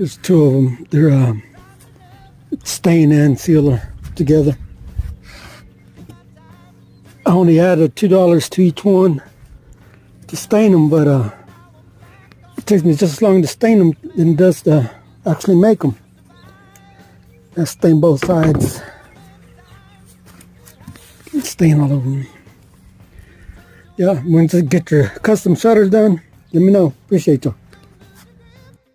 There's two of them. They're stain and sealer together. I only added $2 to each one to stain them, but it takes me just as long to stain them than it does to actually make them. I stain both sides. Stain all over them. Yeah, once you get your custom shutters done, let me know. Appreciate you.